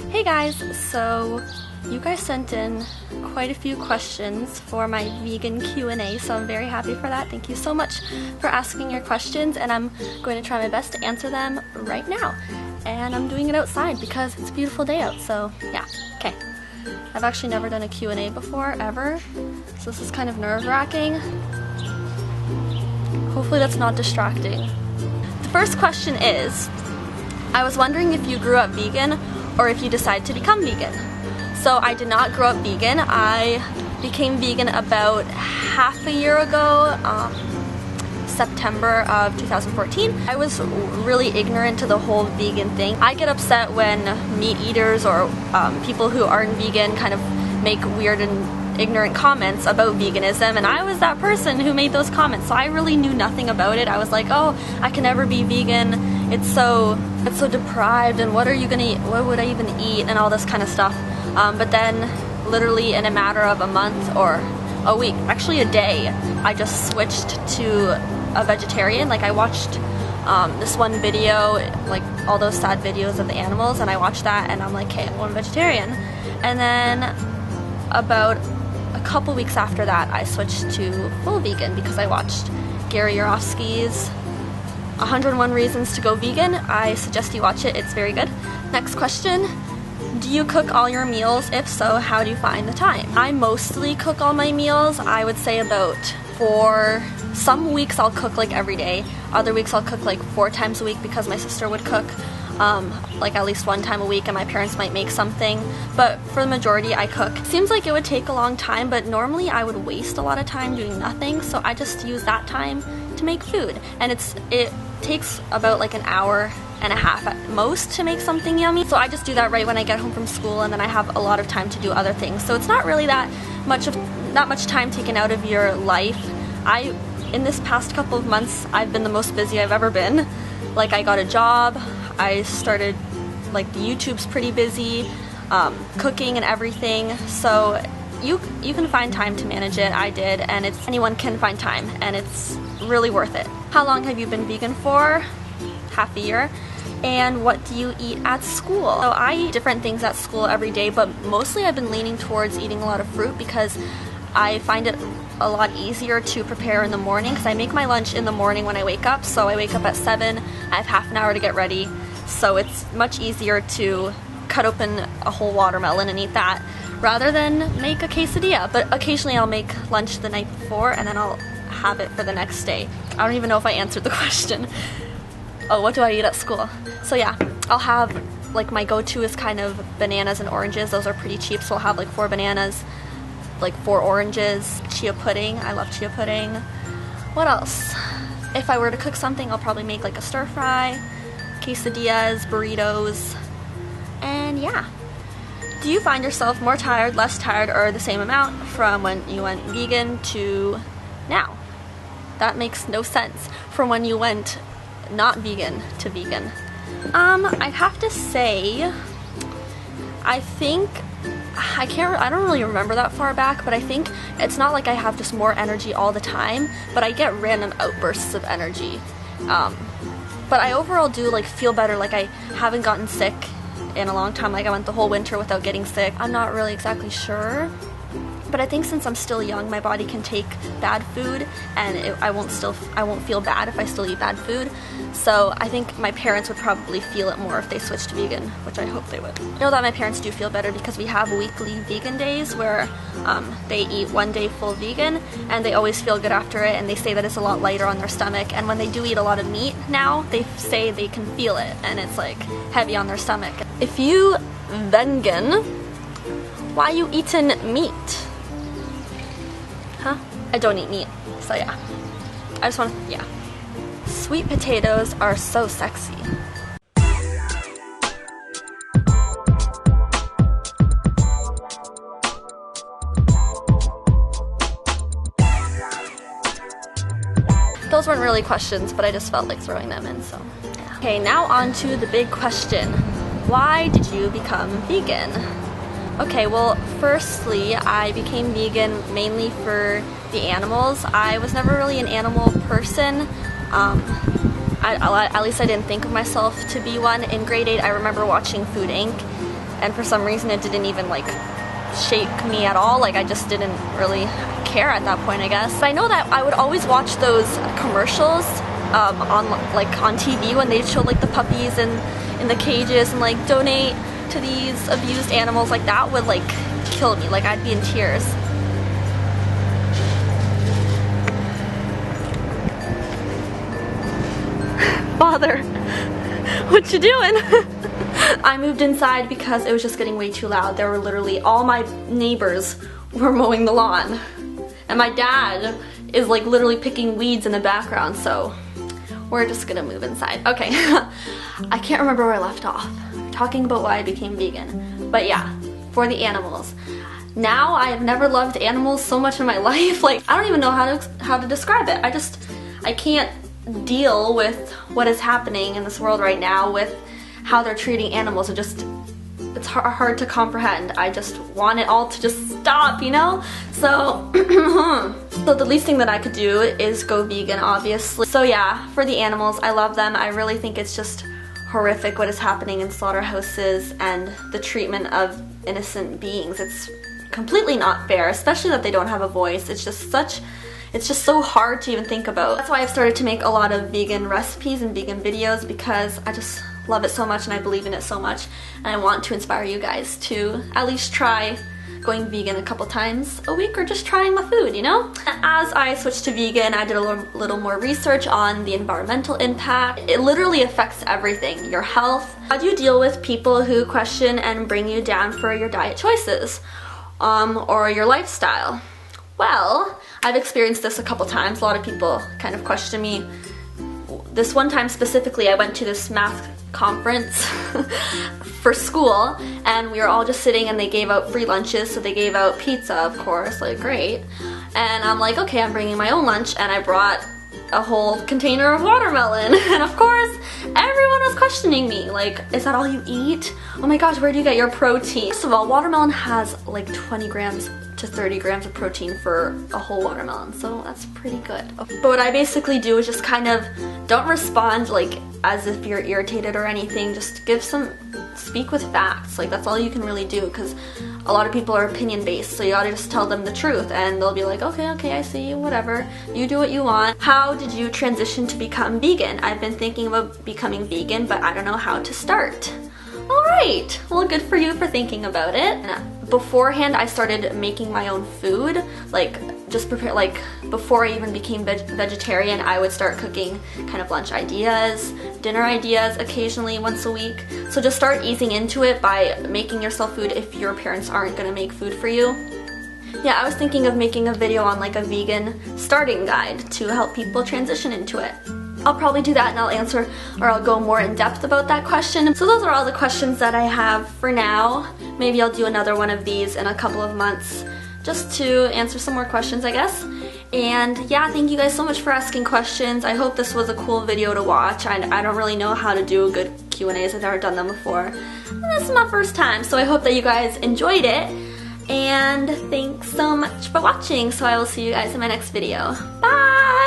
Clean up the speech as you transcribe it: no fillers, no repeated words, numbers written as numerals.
Hey guys, so you guys sent in quite a few questions for my vegan Q&A, so I'm very happy for that. Thank you so much for asking your questions, and I'm going to try my best to answer them right now. And I'm doing it outside because it's a beautiful day out, so yeah, okay. I've actually never done a Q&A before, ever, so this is kind of nerve-wracking. Hopefully that's not distracting. The first question is, I was wondering if you grew up vegan or if you decided to become vegan. So I did not grow up vegan. I became vegan about half a year ago, September of 2014. I was really ignorant to the whole vegan thing. I get upset when meat eaters or people who aren't vegan kind of make weird and ignorant comments about veganism, and I was that person who made those comments, so I really knew nothing about it. I was like, oh, I can never be vegan, it's so deprived, and what would I even eat, and all this kind of stuff. But then literally in a matter of a month or a week, actually a day, I just switched to a vegetarian. Like, I watched this one video, like all those sad videos of the animals, and I watched that and I'm like, hey, I'm vegetarian. And then about a couple weeks after that, I switched to full vegan because I watched Gary Yurofsky's 101 Reasons to Go Vegan. I suggest you watch it, it's very good. Next question, do you cook all your meals? If so, how do you find the time? I mostly cook all my meals. I would say about for some weeks I'll cook like every day. Other weeks I'll cook like 4 times a week because my sister would cook like at least 1 time a week, and my parents might make something, but for the majority I cook. Seems like it would take a long time, but normally I would waste a lot of time doing nothing, so I just use that time to make food, and it takes about like an hour and a half at most to make something yummy, so I just do that right when I get home from school, and then I have a lot of time to do other things, so it's not really that much time taken out of your life. In this past couple of months, I've been the most busy I've ever been. Like, I got a job, I started, like, the YouTube's pretty busy, cooking and everything, so you can find time to manage it. I did, and anyone can find time, and it's really worth it. How long have you been vegan for? Half a year. And what do you eat at school? So I eat different things at school every day, but mostly I've been leaning towards eating a lot of fruit because I find it a lot easier to prepare in the morning, because I make my lunch in the morning when I wake up. So I wake up at 7, I have half an hour to get ready, so it's much easier to cut open a whole watermelon and eat that rather than make a quesadilla. But occasionally I'll make lunch the night before and then I'll have it for the next day. I don't even know if I answered the question. Oh, what do I eat at school? So yeah, I'll have, like, my go-to is kind of bananas and oranges. Those are pretty cheap, so I'll have like 4 bananas, like 4 oranges, chia pudding. I love chia pudding. What else? If I were to cook something, I'll probably make like a stir fry, quesadillas, burritos, and yeah. Do you find yourself more tired, less tired, or the same amount from when you went vegan to now? That makes no sense. From when you went not vegan to vegan. I'd have to say, I don't really remember that far back, but I think it's not like I have just more energy all the time, but I get random outbursts of energy. But I overall do like feel better, like I haven't gotten sick in a long time, like I went the whole winter without getting sick. I'm not really exactly sure, but I think since I'm still young, my body can take bad food, and I won't feel bad if I still eat bad food. So I think my parents would probably feel it more if they switched to vegan, which I hope they would. I know that my parents do feel better because we have weekly vegan days where they eat 1 day full vegan, and they always feel good after it, and they say that it's a lot lighter on their stomach. And when they do eat a lot of meat now, they say they can feel it, and it's like heavy on their stomach. If you vegan, why you eating meat? Huh? I don't eat meat, so yeah. I just want to, yeah. Sweet potatoes are so sexy. Those weren't really questions, but I just felt like throwing them in, so yeah. Okay, now on to the big question. Why did you become vegan? Okay, well, firstly, I became vegan mainly for the animals. I was never really an animal person. at least I didn't think of myself to be one. In grade 8, I remember watching Food Inc. and for some reason it didn't even like shake me at all. Like I just didn't really care at that point, I guess. But I know that I would always watch those commercials on TV when they showed like the puppies in the cages and like donate to these abused animals. Like that would like kill me. Like I'd be in tears. Father, what you doing? I moved inside because it was just getting way too loud. There were literally all my neighbors were mowing the lawn. And my dad is like literally picking weeds in the background, so we're just gonna move inside. Okay, I can't remember where I left off. Talking about why I became vegan. But yeah, for the animals. Now I have never loved animals so much in my life. Like I don't even know how to describe it. I can't deal with what is happening in this world right now with how they're treating animals. It's hard to comprehend. I just want it all to just stop, you know? So, so the least thing that I could do is go vegan, obviously. So yeah, for the animals, I love them. I really think it's just horrific what is happening in slaughterhouses and the treatment of innocent beings. It's completely not fair, especially that they don't have a voice. It's just so hard to even think about. That's why I've started to make a lot of vegan recipes and vegan videos, because I just love it so much and I believe in it so much, and I want to inspire you guys to at least try going vegan a couple times a week, or just trying my food, you know? As I switched to vegan, I did a little more research on the environmental impact. It literally affects everything. Your health. How do you deal with people who question and bring you down for your diet choices? Or your lifestyle? Well, I've experienced this a couple times. A lot of people kind of question me. This one time specifically, I went to this math conference for school, and we were all just sitting and they gave out free lunches, so they gave out pizza, of course, like great. And I'm like, okay, I'm bringing my own lunch, and I brought a whole container of watermelon, and of course, everyone was questioning me, like, is that all you eat? Oh my gosh, where do you get your protein? First of all, watermelon has like 20 grams to 30 grams of protein for a whole watermelon, so that's pretty good. But what I basically do is just kind of don't respond like as if you're irritated or anything. Just speak with facts. Like that's all you can really do, because a lot of people are opinion based, so you ought to just tell them the truth and they'll be like, okay, I see you, whatever, you do what you want. How did you transition to become vegan? I've been thinking about becoming vegan, but I don't know how to start. Alright, well, good for you for thinking about it. And beforehand, I started making my own food, like just prepare, like before I even became vegetarian, I would start cooking kind of lunch ideas, dinner ideas occasionally once a week. So just start easing into it by making yourself food if your parents aren't gonna make food for you. Yeah, I was thinking of making a video on like a vegan starting guide to help people transition into it. I'll probably do that, and I'll answer, or I'll go more in depth about that question. So those are all the questions that I have for now. Maybe I'll do another one of these in a couple of months just to answer some more questions, I guess. And yeah, thank you guys so much for asking questions. I hope this was a cool video to watch. I don't really know how to do good Q&As. I've never done them before. And this is my first time, so I hope that you guys enjoyed it. And thanks so much for watching. So I will see you guys in my next video. Bye!